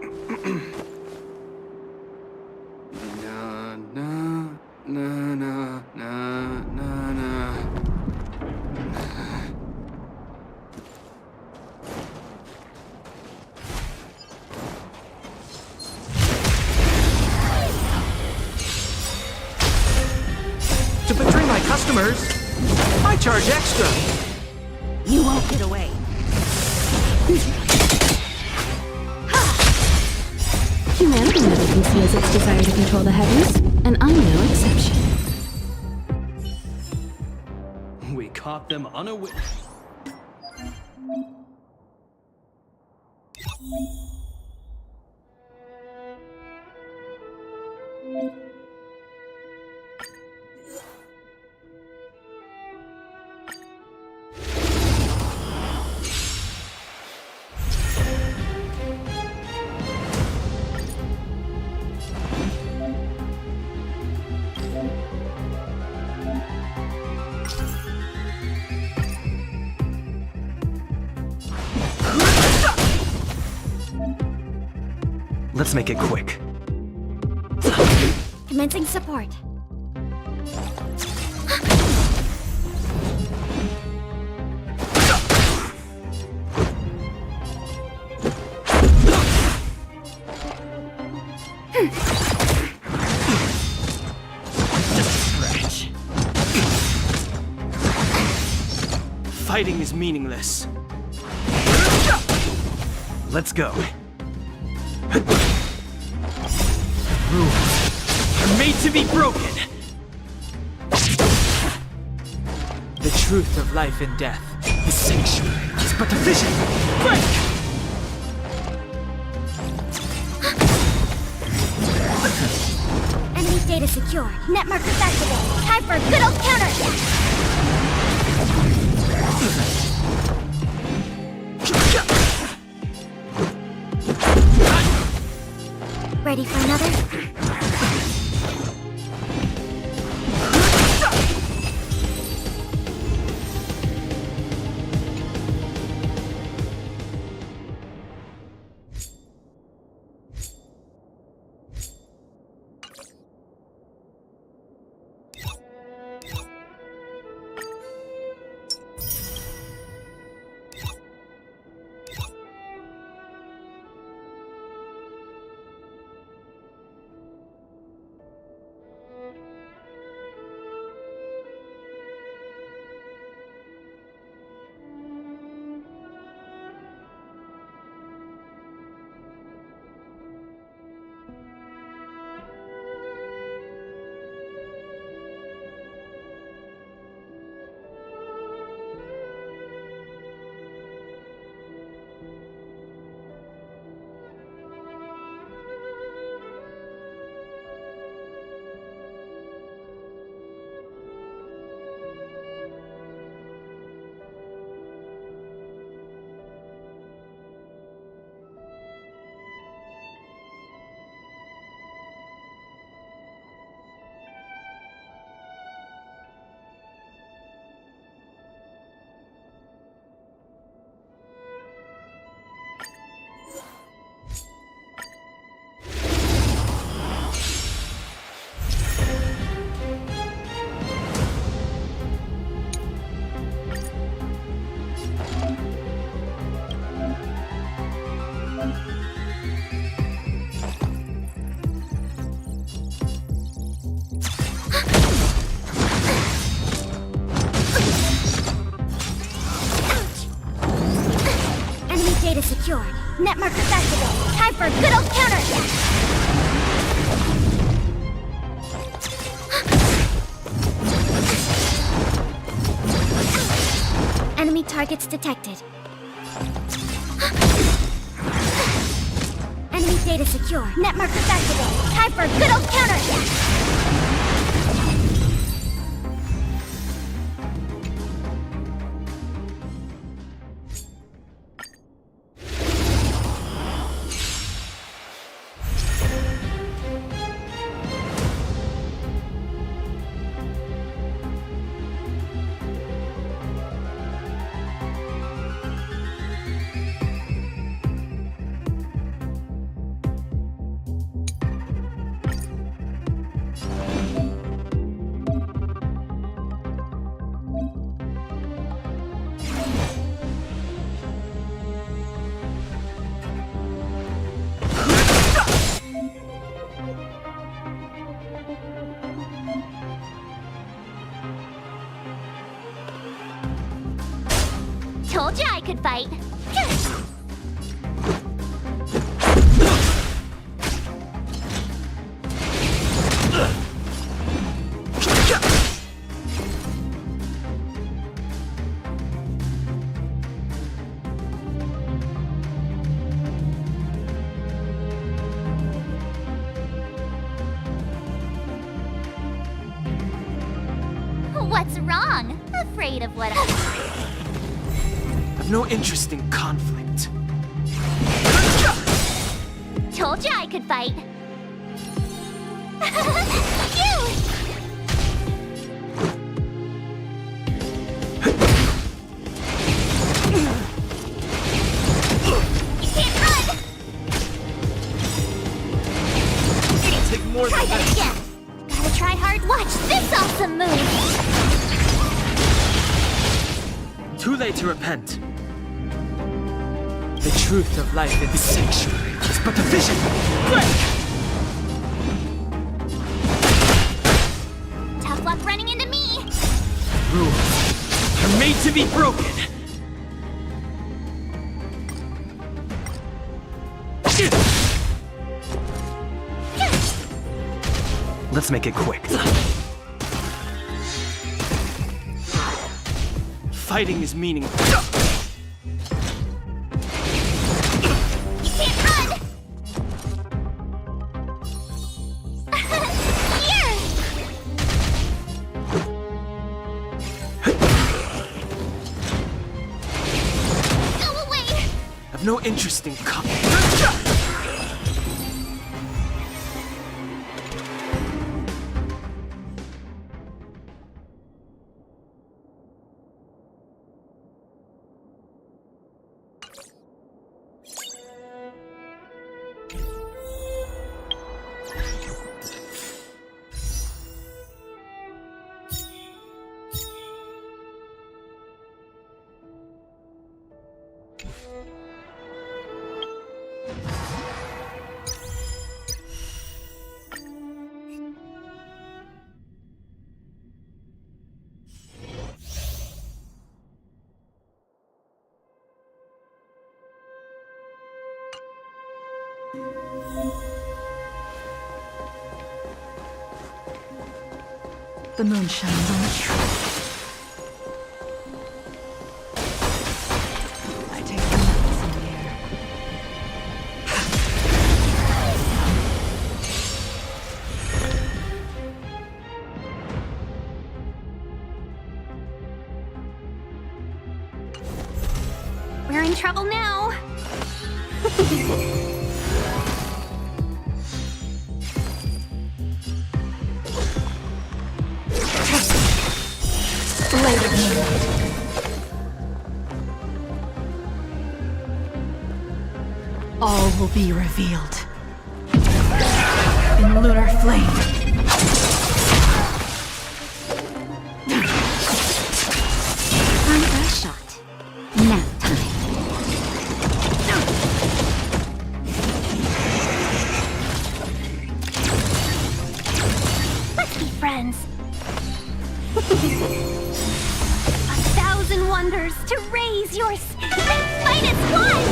Na na na na na na na. To betray my customers, I charge extra. You won't get away. Humanity never conceals its desire to control the heavens, and I'm no exception. We caught them unaware. Let's make it quick. Commencing support. Scratch. Fighting is meaningless. Let's go. Rules Are made to be broken. The truth of life and death. The sanctuary is but a vision. Break! Enemy data secure. Net markers activated. Time for a good old counterattack. Ready for another? Data secured. Net markers activated. Time for a good old counterattack. Enemy targets detected. Enemy data secure. Net markers activated. Time for a good old counterattack. could fight. What's wrong? Afraid of what? I've no interest in conflict. Told you I could fight. You! You can't run! It'll take more Try than that that. again! Gotta try hard. Watch this awesome move! Too late to repent. The truth of life in this sanctuary is but a vision. Break! Tough luck running into me! Rules are made to be broken. Let's make it quick. Fighting is meaningless. You can't run! Here! Go away! I've no interest in conflict. The moon shines on the truth. I take the notes in the air. We're in trouble now. All will be revealed in lunar flame. On our shot. Nap time. Let's be friends. 1,000 wonders to raise your and fight as one!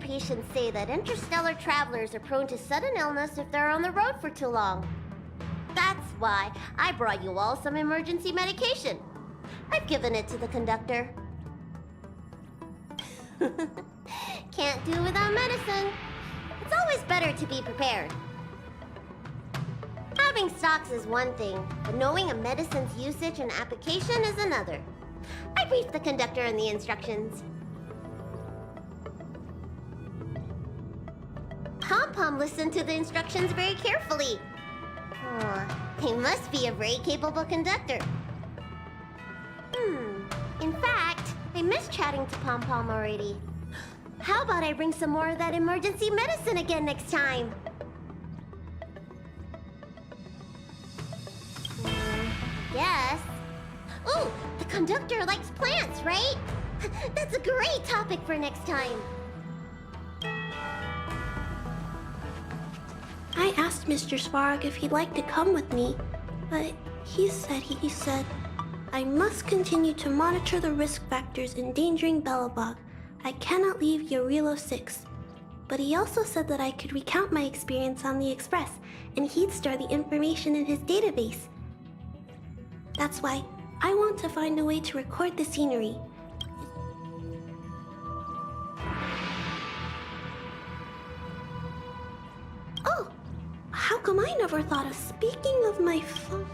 patients say that interstellar travelers are prone to sudden illness if they're on the road for too long. That's why I brought you all some emergency medication. I've given it to the conductor. Can't do without medicine. It's always better to be prepared. Having stocks is one thing, but knowing a medicine's usage and application is another. I briefed the conductor on the instructions. Pom-Pom listened to the instructions very carefully. He must be a very capable conductor. In fact, I miss chatting to Pom-Pom already. How about I bring some more of that emergency medicine again next time? Yes. Ooh, the conductor likes plants, right? That's a great topic for next time. I asked Mr. Svarog if he'd like to come with me, but he said, I must continue to monitor the risk factors endangering Belobog. I cannot leave Yarilo 6. But he also said that I could recount my experience on the Express, and he'd store the information in his database. That's why I want to find a way to record the scenery. Oh! How come I never thought of speaking of my phone?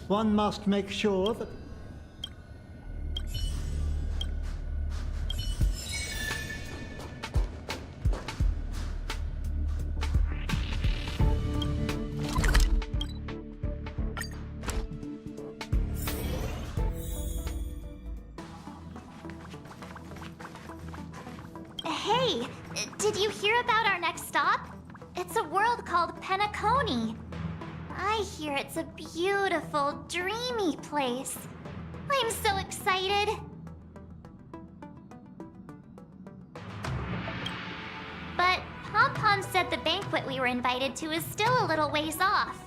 One must make sure that... Hey, did you hear about our next stop? It's a world called Penacony. I hear it's a beautiful, dreamy place. I'm so excited. But Pom-Pom said the banquet we were invited to is still a little ways off.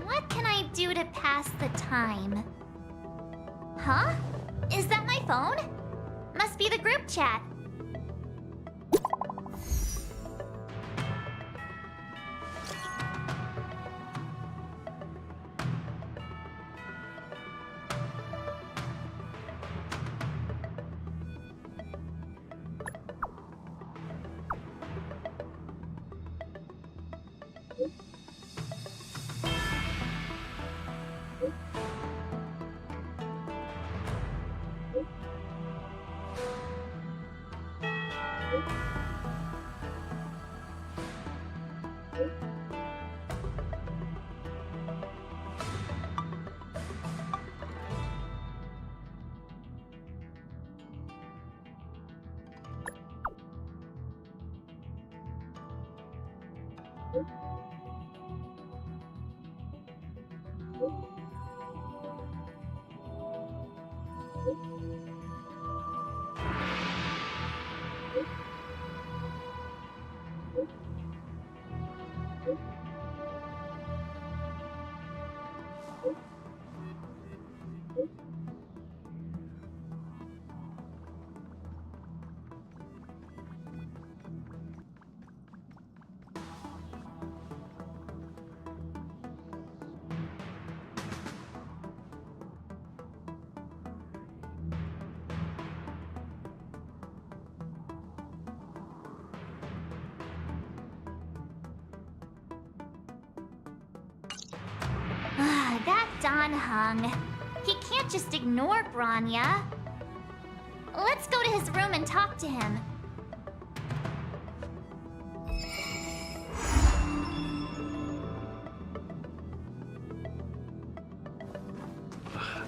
What can I do to pass the time? Huh? Is that my phone? Must be the group chat. That Don Hung. He can't just ignore Branya. Let's go to his room and talk to him.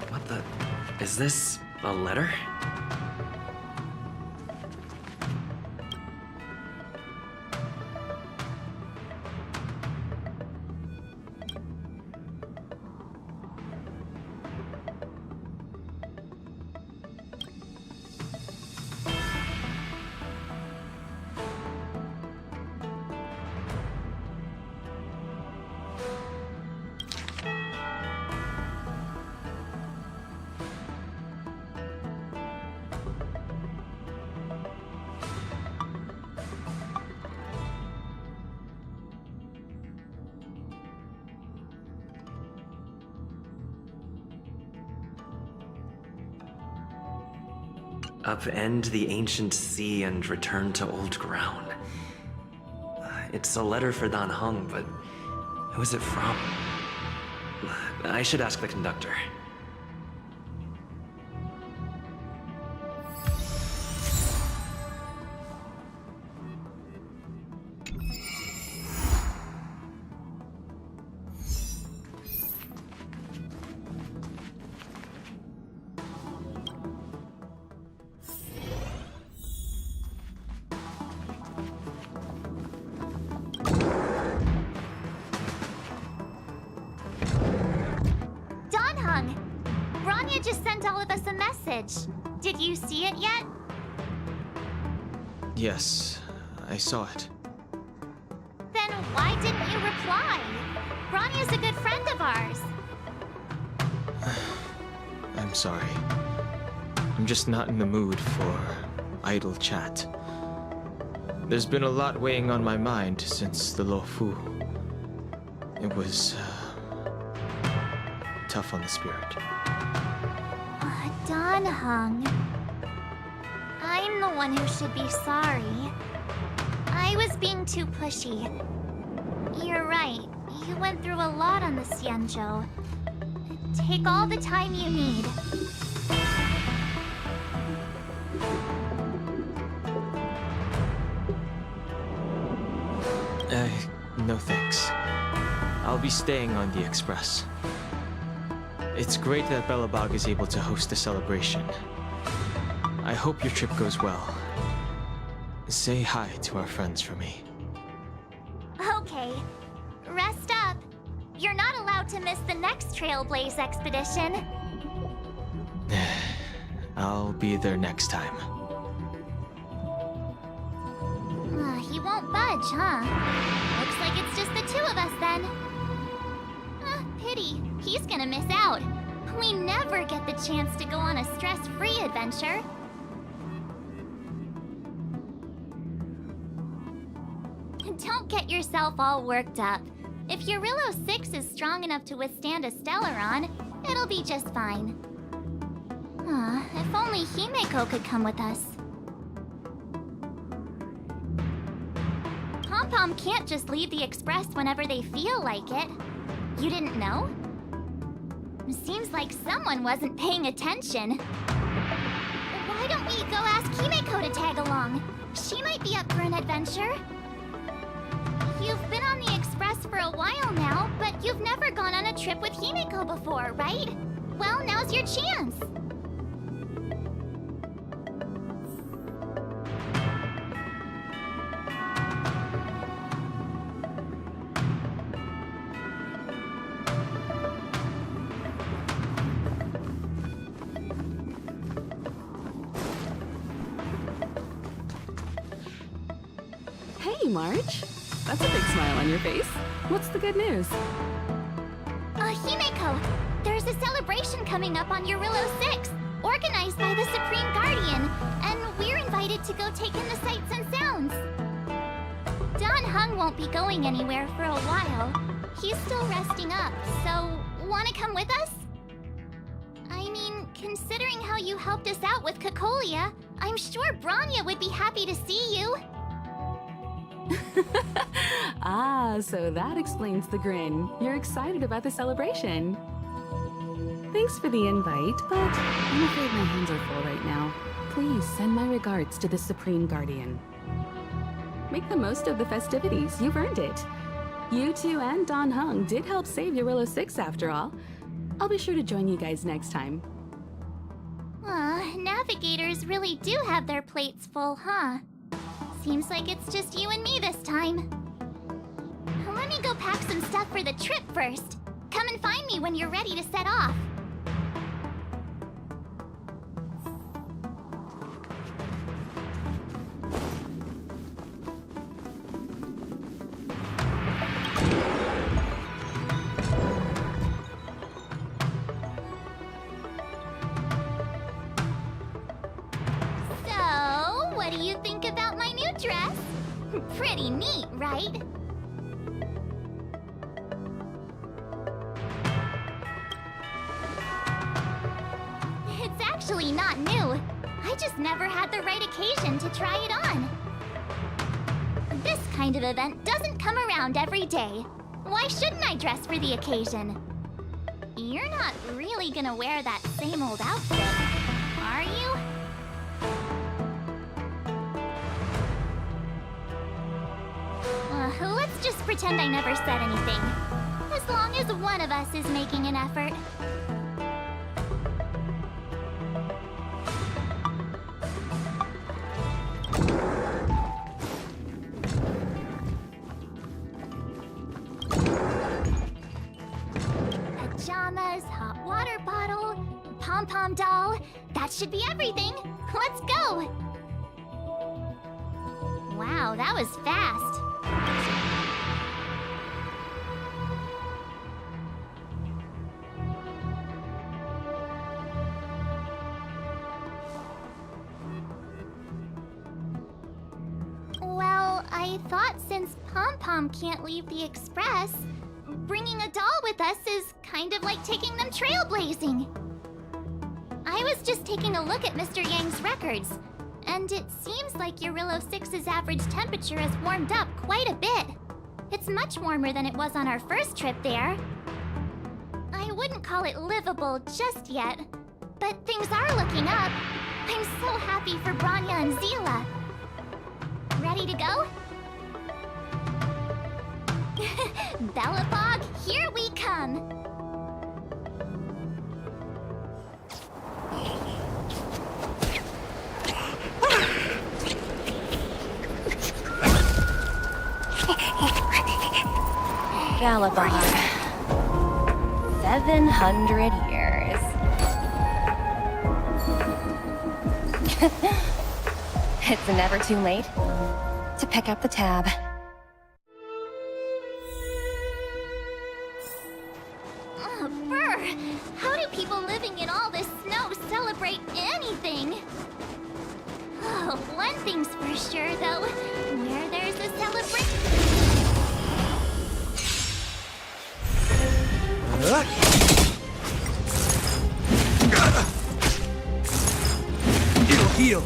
What the... Is this a letter? Upend the ancient sea and return to old ground. It's a letter for Dan Heng, but who is it from? I should ask the conductor. Branya just sent all of us a message. Did you see it yet? Yes, I saw it. Then why didn't you reply? Branya's a good friend of ours. I'm sorry. I'm just not in the mood for idle chat. There's been a lot weighing on my mind since the Lo Fu. It was tough on the spirit. Dan Heng. I'm the one who should be sorry. I was being too pushy. You're right. You went through a lot on the Xianzhou. Take all the time you need. No thanks. I'll be staying on the Express. It's great that Belobog is able to host a celebration. I hope your trip goes well. Say hi to our friends for me. Okay. Rest up. You're not allowed to miss the next Trailblaze expedition. I'll be there next time. He won't budge, huh? Looks like it's just the two of us then. Pity. He's gonna miss out. We never get the chance to go on a stress-free adventure. Don't get yourself all worked up. If Eurillo 6 is strong enough to withstand a Stellaron, it'll be just fine. If only Himeko could come with us. Pom-Pom can't just leave the Express whenever they feel like it. You didn't know? Seems like someone wasn't paying attention. Why don't we go ask Himeko to tag along? She might be up for an adventure. You've been on the Express for a while now, but you've never gone on a trip with Himeko before, right? Well, now's your chance. Hey, March. That's a big smile on your face. What's the good news? Himeko, there's a celebration coming up on Eurillo 6, organized by the Supreme Guardian, and we're invited to go take in the sights and sounds. Dan Heng won't be going anywhere for a while. He's still resting up, so wanna come with us? I mean, considering how you helped us out with Cocolia, I'm sure Branya would be happy to see you. So that explains the grin. You're excited about the celebration. Thanks for the invite, but I'm afraid my hands are full right now. Please send my regards to the Supreme Guardian. Make the most of the festivities. You've earned it. You two and Dan Heng did help save Eurillo 6 after all. I'll be sure to join you guys next time. Navigators really do have their plates full, huh? Seems like it's just you and me this time. Let me go pack some stuff for the trip first. Come and find me when you're ready to set off. So, what do you think about my new dress? Pretty neat, right? It's actually not new. I just never had the right occasion to try it on. This kind of event doesn't come around every day. Why shouldn't I dress for the occasion? You're not really gonna wear that same old outfit, are you? Let's just pretend I never said anything. As long as one of us is making an effort. Pajamas, hot water bottle, pom-pom doll. That should be everything. Let's go! Wow, that was fast. Well, I thought since Pom-Pom can't leave the Express, bringing a doll with us is kind of like taking them trailblazing. I was just taking a look at Mr. Yang's records, and it seems like Eurillo 6's average temperature has warmed up quite a bit. It's much warmer than it was on our first trip there. I wouldn't call it livable just yet, but things are looking up. I'm so happy for Branya and Zila. Ready to go? Belobog, here we come! Belobog. 700 years. It's never too late to pick up the tab. Brr! How do people living in all this snow celebrate anything? Oh, one thing's for sure, though. Where there's a celebration... It'll heal.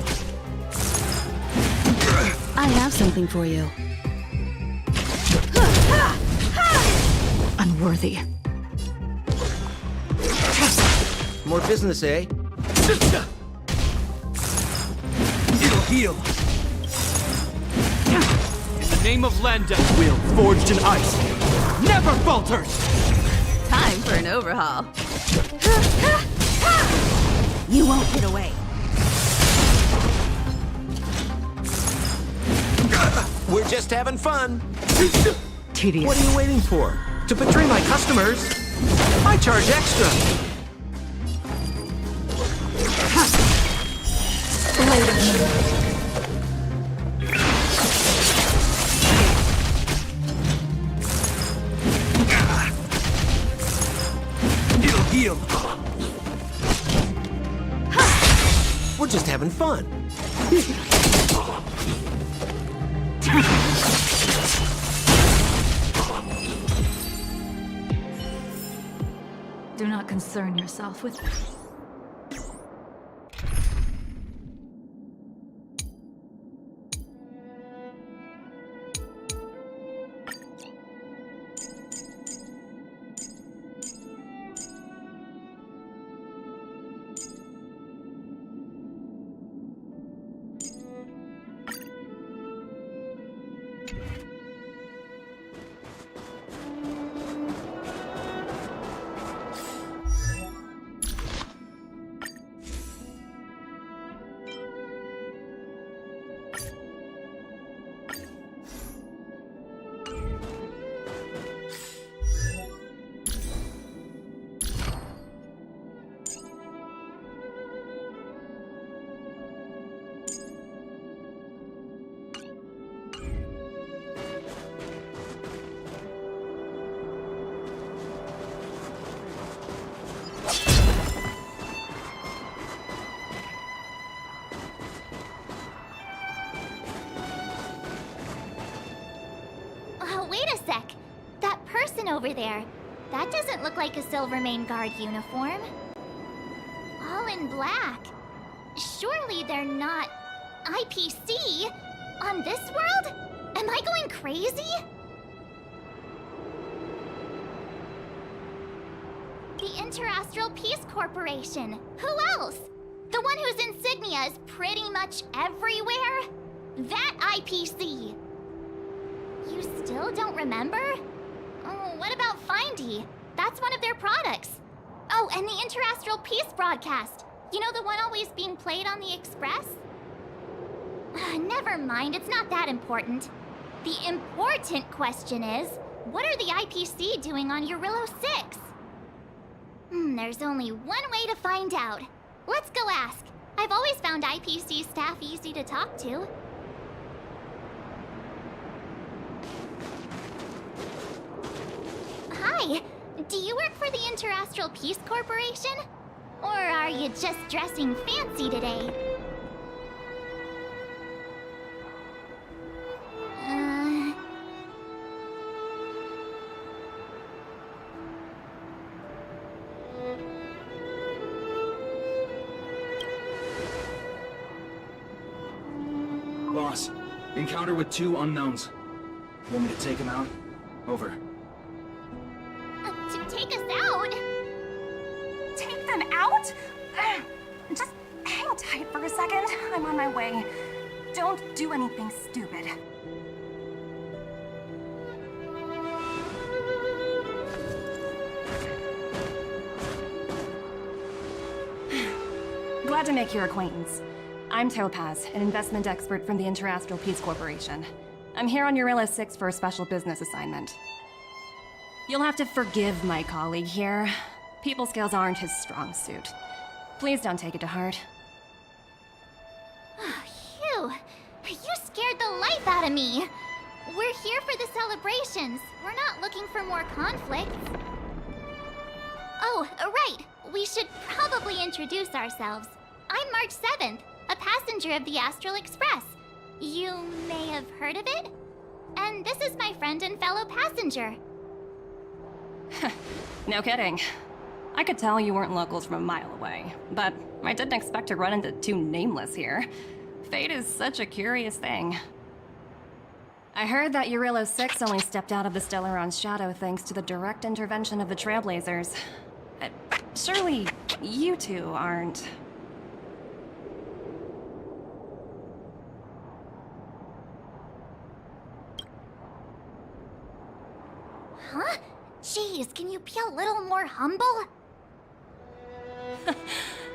I have something for you. Unworthy. More business, eh? It'll heal. In the name of Landa, will forged in ice never falters. Time for an overhaul. You won't get away. We're just having fun. Tedious. What are you waiting for? To betray my customers? I charge extra. It'll heal. We're just having fun. Do not concern yourself with... Wait a sec. That person over there, that doesn't look like a Silvermane Guard uniform. All in black. Surely they're not IPC on this world? Am I going crazy? The Interastral Peace Corporation. Who else? The one whose insignia is pretty much everywhere? That IPC. You still don't remember? Oh, what about Findy? That's one of their products. Oh, and the Interastral Peace broadcast. You know, the one always being played on the Express? Never mind, it's not that important. The important question is, what are the IPC doing on Eurillo 6? There's only one way to find out. Let's go ask. I've always found IPC staff easy to talk to. Hi, do you work for the Interastral Peace Corporation? Or are you just dressing fancy today? Boss, encounter with 2 unknowns. Want me to take them out? Over. To take us out? Take them out? Just hang tight for a second. I'm on my way. Don't do anything stupid. Glad to make your acquaintance. I'm Topaz, an investment expert from the Interastral Peace Corporation. I'm here on Eurillo 6 for a special business assignment. You'll have to forgive my colleague here. People skills aren't his strong suit. Please don't take it to heart. Phew, you scared the life out of me. We're here for the celebrations. We're not looking for more conflicts. Oh, right. We should probably introduce ourselves. I'm March 7th, a passenger of the Astral Express. You may have heard of it? And this is my friend and fellow passenger. No kidding. I could tell you weren't locals from a mile away, but I didn't expect to run into 2 nameless here. Fate is such a curious thing. I heard that Eurillo 6 only stepped out of the Stellaron's shadow thanks to the direct intervention of the Trailblazers. Surely you two aren't... Huh? Jeez, can you be a little more humble?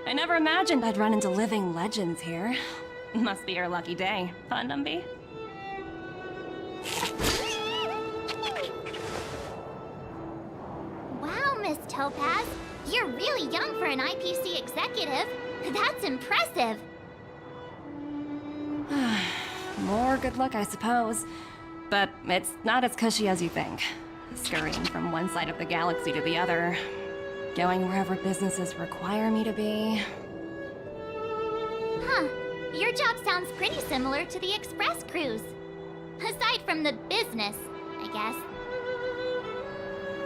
I never imagined I'd run into living legends here. Must be your lucky day, huh, Numby? Wow, Miss Topaz. You're really young for an IPC executive. That's impressive. More good luck, I suppose. But it's not as cushy as you think. Scurrying from one side of the galaxy to the other. Going wherever businesses require me to be. Huh. Your job sounds pretty similar to the Express cruise. Aside from the business, I guess.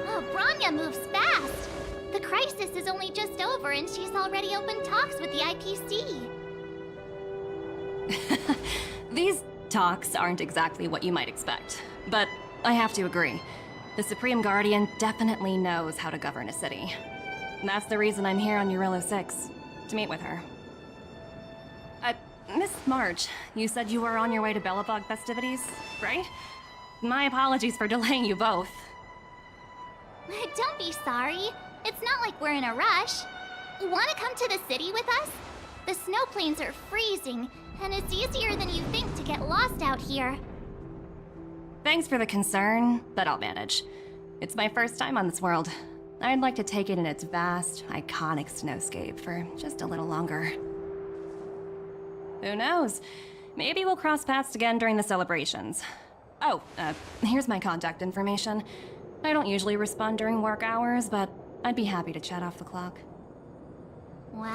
Oh, Branya moves fast. The crisis is only just over and she's already opened talks with the IPC. These talks aren't exactly what you might expect. But I have to agree. The Supreme Guardian definitely knows how to govern a city. That's the reason I'm here on Eurillo 6, to meet with her. Miss March, you said you were on your way to Belobog festivities, right? My apologies for delaying you both. Don't be sorry. It's not like we're in a rush. Want to come to the city with us? The snow plains are freezing, and it's easier than you think to get lost out here. Thanks for the concern, but I'll manage. It's my first time on this world. I'd like to take it in its vast, iconic snowscape for just a little longer. Who knows? Maybe we'll cross paths again during the celebrations. Oh, here's my contact information. I don't usually respond during work hours, but I'd be happy to chat off the clock. Wow,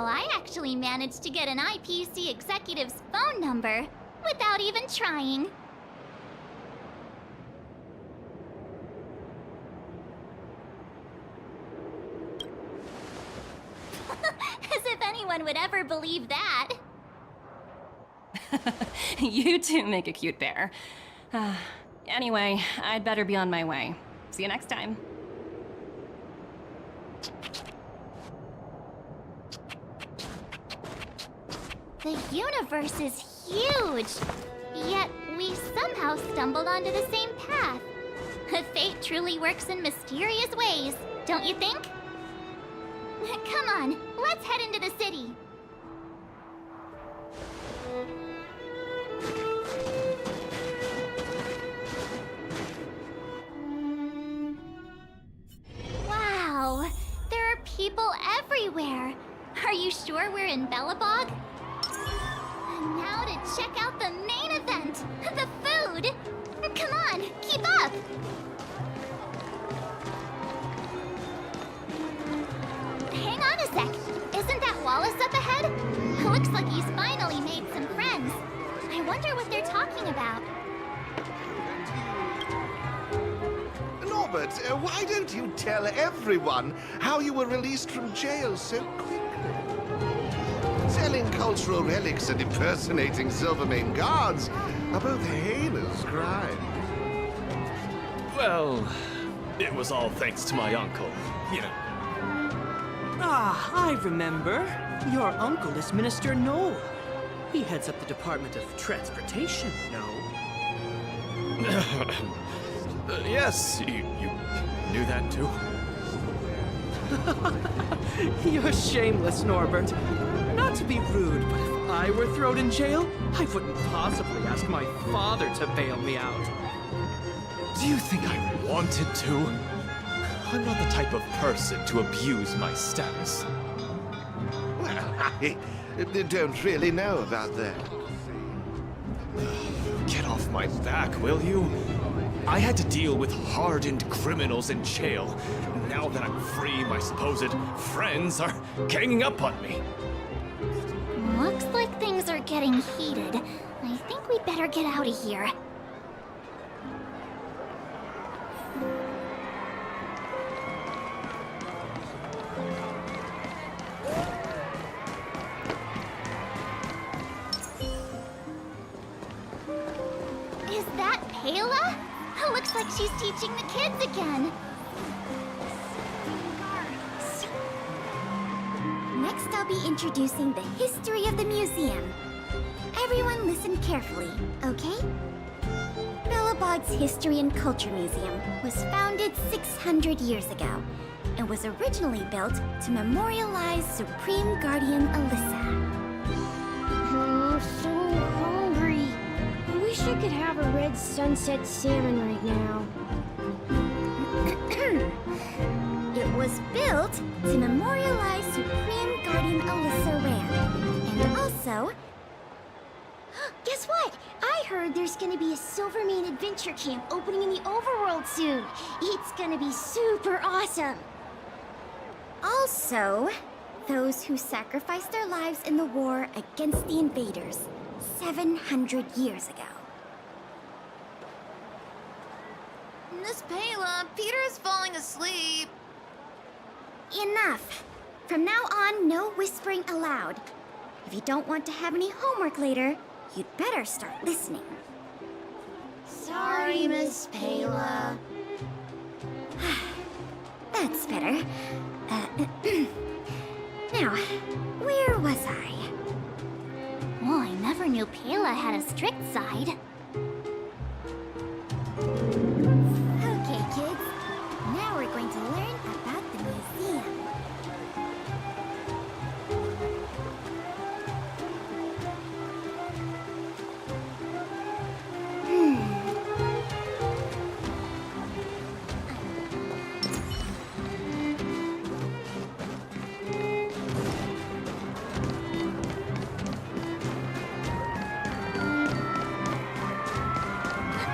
I actually managed to get an IPC executive's phone number without even trying. As if anyone anyone would ever believe that. You two make a cute pair. Anyway, I'd better be on my way. See you next time. The universe is huge, yet we somehow stumbled onto the same path. Fate truly works in mysterious ways, don't you think? Come on, let's head into the city. Wow, there are people everywhere. Are you sure we're in Belobog? And now to check out the main event, the food. Come on, keep up. Hang on a sec. Isn't that Wallace up ahead? Looks like he's finally made some friends. I wonder what they're talking about. Norbert, why don't you tell everyone how you were released from jail so quickly? Selling cultural relics and impersonating Silvermane guards are both heinous crimes. Well, it was all thanks to my uncle, you know. Ah, I remember. Your uncle is Minister Knoll. He heads up the Department of Transportation, no? Yes, you knew that too? You're shameless, Norbert. Not to be rude, but if I were thrown in jail, I wouldn't possibly ask my father to bail me out. Do you think I wanted to? I'm not the type of person to abuse my status. Well, I don't really know about that. Get off my back, will you? I had to deal with hardened criminals in jail. Now that I'm free, my supposed friends are ganging up on me. Looks like things are getting heated. I think we'd better get out of here. Is that Payla? Looks like she's teaching the kids again. Next, I'll be introducing the history of the museum. Everyone listen carefully, okay? Belobog's History and Culture Museum was founded 600 years ago and was originally built to memorialize Supreme Guardian Alyssa. I'm so hungry. I wish I could have a red sunset salmon right now. It was built to memorialize Supreme Guardian Alyssa Rand. And also... Guess what? I heard there's gonna be a Silvermane adventure camp opening in the overworld soon. It's gonna be super awesome. Also, those who sacrificed their lives in the war against the invaders 700 years ago. Miss Payla, Peter is falling asleep. Enough! From now on, no whispering allowed. If you don't want to have any homework later, you'd better start listening. Sorry, Miss Payla. That's better. Now, where was I? Well, I never knew Payla had a strict side. Okay, kids. Now we're going to learn about the museum.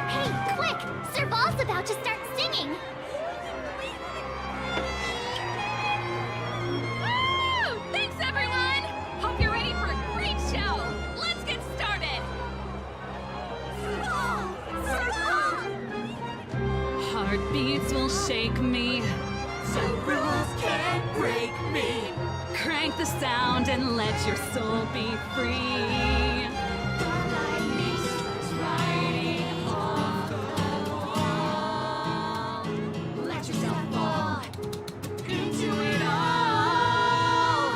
Hey, quick! Serval's about to start singing! Woo! Thanks, everyone! Hope you're ready for a great show! Let's get started! Heartbeats will shake me. Some rules can't break me. crank the sound and let your soul be free. The lightning strikes riding off the wall. Let yourself fall into it all.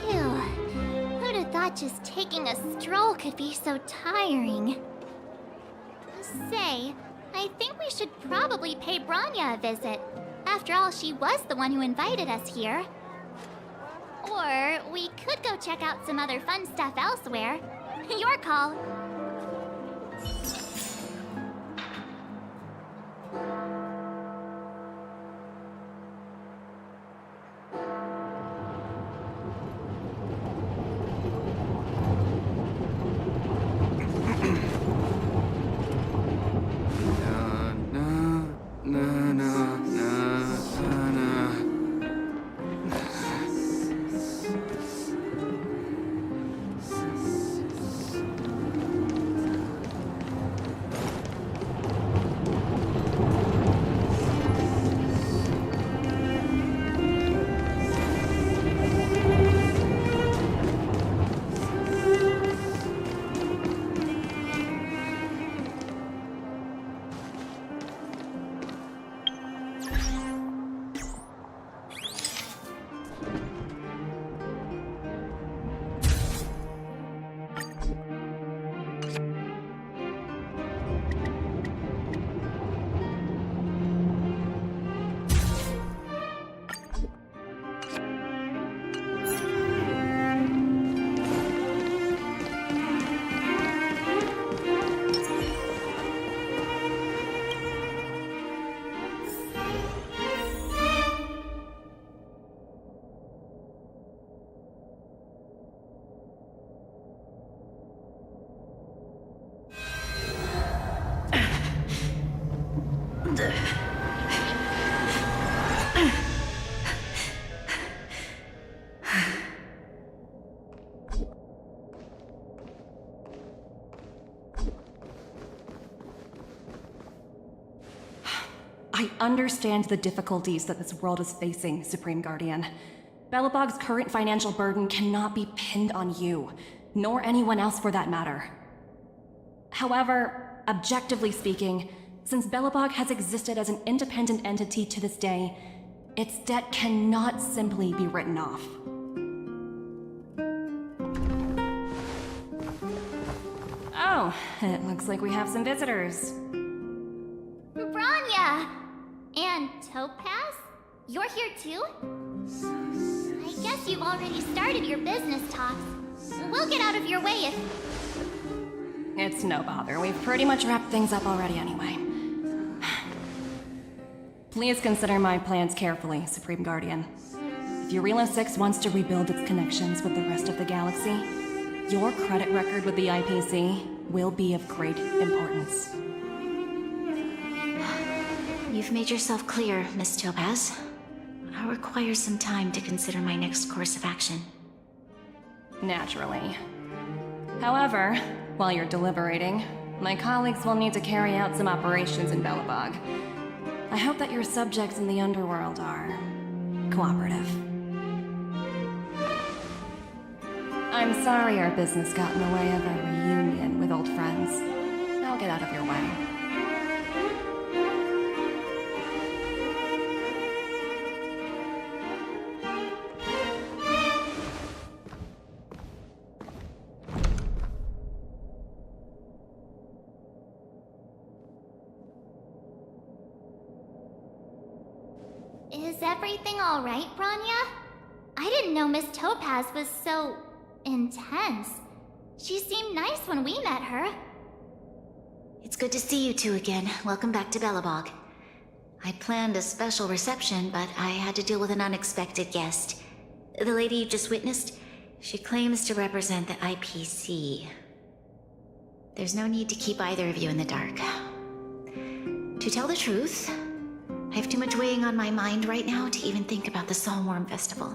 Phew. Who'd have thought just taking a stroll could be so tiring? Say, I think we should probably pay Branya a visit. After all, she was the one who invited us here. Or we could go check out some other fun stuff elsewhere. Your call. I understand the difficulties that this world is facing, Supreme Guardian. Belobog's current financial burden cannot be pinned on you, nor anyone else for that matter. However, objectively speaking, since Belobog has existed as an independent entity to this day, its debt cannot simply be written off. Oh, it looks like we have some visitors. Branya! And Topaz? You're here too? I guess you've already started your business talks. We'll get out of your way if... It's no bother. We've pretty much wrapped things up already anyway. Please consider my plans carefully, Supreme Guardian. If Eurela 6 wants to rebuild its connections with the rest of the galaxy, your credit record with the IPC will be of great importance. You've made yourself clear, Miss Topaz. I'll require some time to consider my next course of action. Naturally. However, while you're deliberating, my colleagues will need to carry out some operations in Belobog. I hope that your subjects in the underworld are cooperative. I'm sorry our business got in the way of a reunion with old friends. I'll get out of your way. Is everything alright, Branya? I didn't know Miss Topaz was so... intense. She seemed nice when we met her. It's good to see you two again. Welcome back to Belobog. I planned a special reception, but I had to deal with an unexpected guest. The lady you just witnessed, she claims to represent the IPC. There's no need to keep either of you in the dark. To tell the truth, I have too much weighing on my mind right now to even think about the Saltworm Festival.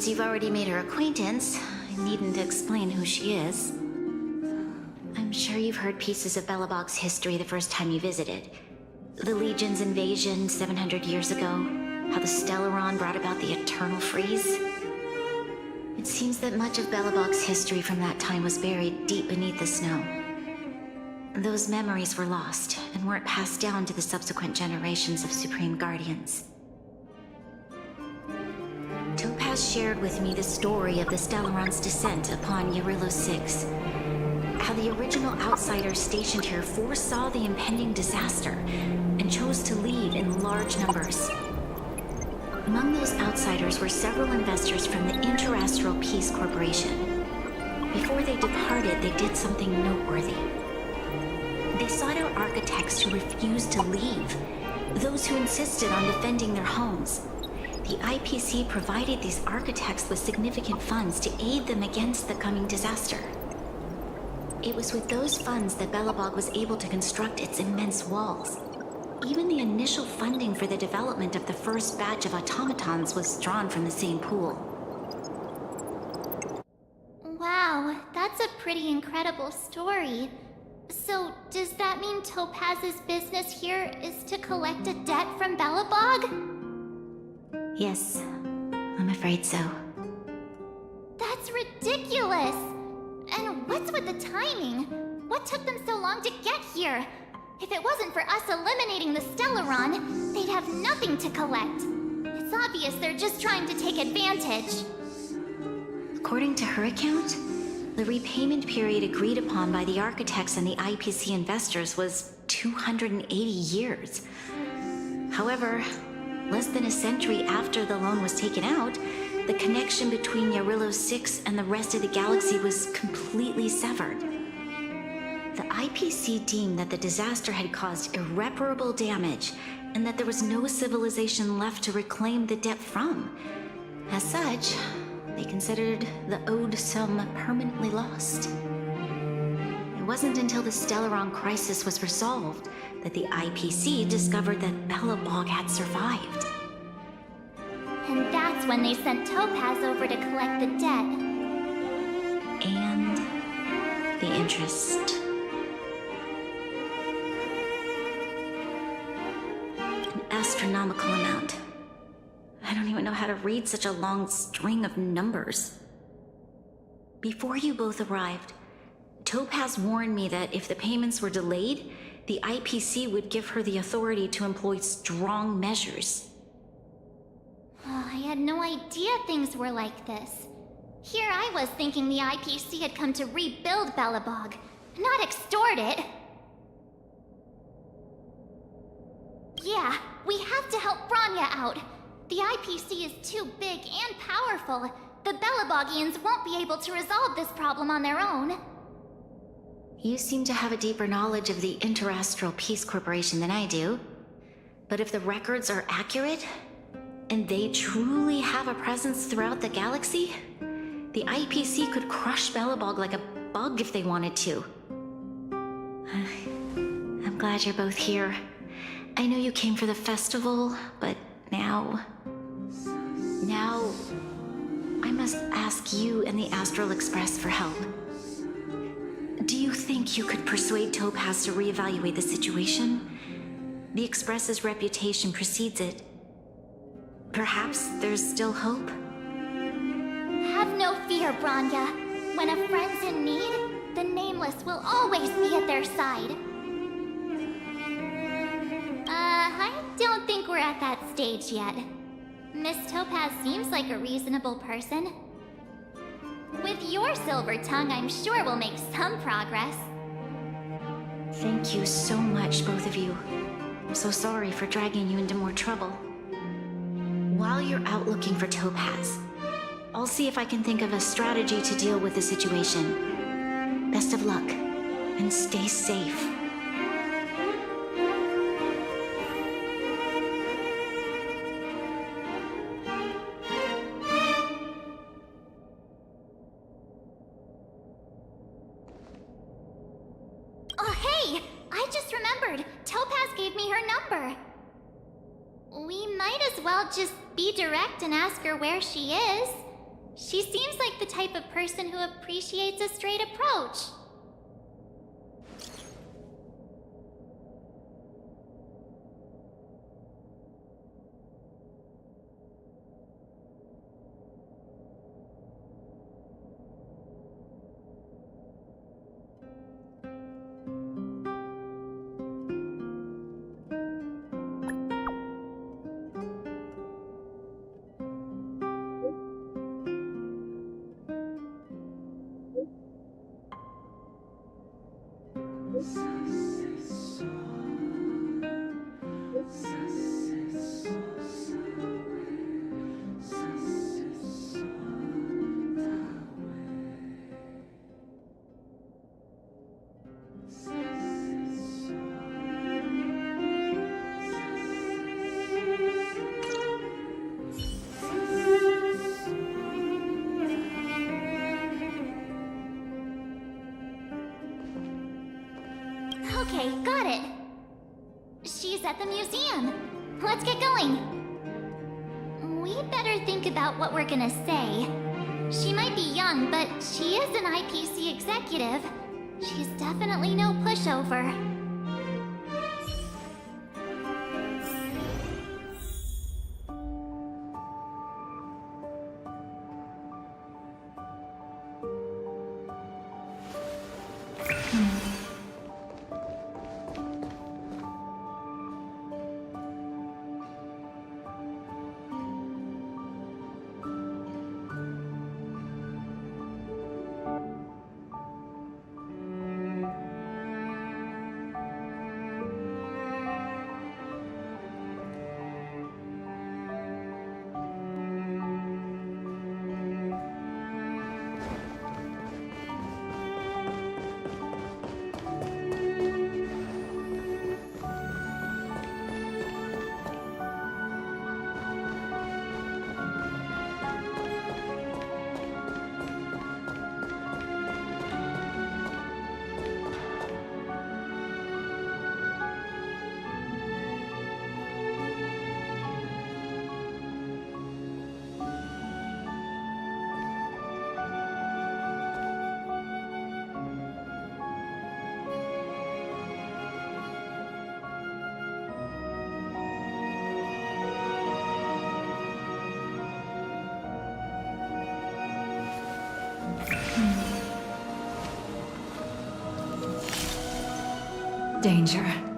Since you've already made her acquaintance, I needn't explain who she is. I'm sure you've heard pieces of Belobog's history the first time you visited. The Legion's invasion 700 years ago, how the Stellaron brought about the Eternal Freeze. It seems that much of Belobog's history from that time was buried deep beneath the snow. Those memories were lost and weren't passed down to the subsequent generations of Supreme Guardians. Topaz shared with me the story of the Stellaron's descent upon Yarillo 6. How the original outsiders stationed here foresaw the impending disaster and chose to leave in large numbers. Among those outsiders were several investors from the Interastral Peace Corporation. Before they departed, they did something noteworthy. They sought out architects who refused to leave, those who insisted on defending their homes. The IPC provided these architects with significant funds to aid them against the coming disaster. It was with those funds that Belobog was able to construct its immense walls. Even the initial funding for the development of the first batch of automatons was drawn from the same pool. Wow, that's a pretty incredible story. So, does that mean Topaz's business here is to collect a debt from Belobog? Yes, I'm afraid so. That's ridiculous! And what's with the timing? What took them so long to get here? If it wasn't for us eliminating the Stellaron, they'd have nothing to collect. It's obvious they're just trying to take advantage. According to her account, the repayment period agreed upon by the architects and the IPC investors was 280 years. However, less than a century after the loan was taken out, the connection between Yarillo 6 and the rest of the galaxy was completely severed. The IPC deemed that the disaster had caused irreparable damage and that there was no civilization left to reclaim the debt from. As such, they considered the owed sum permanently lost. It wasn't until the Stellaron crisis was resolved that the IPC discovered that Belobog had survived. And that's when they sent Topaz over to collect the debt. And the interest. An astronomical amount. I don't even know how to read such a long string of numbers. Before you both arrived, Topaz warned me that if the payments were delayed, the IPC would give her the authority to employ strong measures. Oh, I had no idea things were like this. Here I was thinking the IPC had come to rebuild Belobog, not extort it. Yeah, we have to help Bronya out. The IPC is too big and powerful. The Belobogians won't be able to resolve this problem on their own. You seem to have a deeper knowledge of the Interastral Peace Corporation than I do. But if the records are accurate, and they truly have a presence throughout the galaxy, the IPC could crush Belobog like a bug if they wanted to. I'm glad you're both here. I know you came for the festival, but now I must ask you and the Astral Express for help. Do you think you could persuade Topaz to reevaluate the situation? The Express's reputation precedes it. Perhaps there's still hope? Have no fear, Bronya. When a friend's in need, the Nameless will always be at their side. I don't think we're at that stage yet. Miss Topaz seems like a reasonable person. With your silver tongue, I'm sure we'll make some progress. Thank you so much, both of you. I'm so sorry for dragging you into more trouble. While you're out looking for Topaz, I'll see if I can think of a strategy to deal with the situation. Best of luck, and stay safe. Oh, hey! I just remembered. Topaz gave me her number. We might as well just be direct and ask her where she is. She seems like the type of person who appreciates a straight approach. Okay, got it. She's at the museum. Let's get going. We better think about what we're gonna say. She might be young, but she is an IPC executive. She's definitely no pushover. Danger.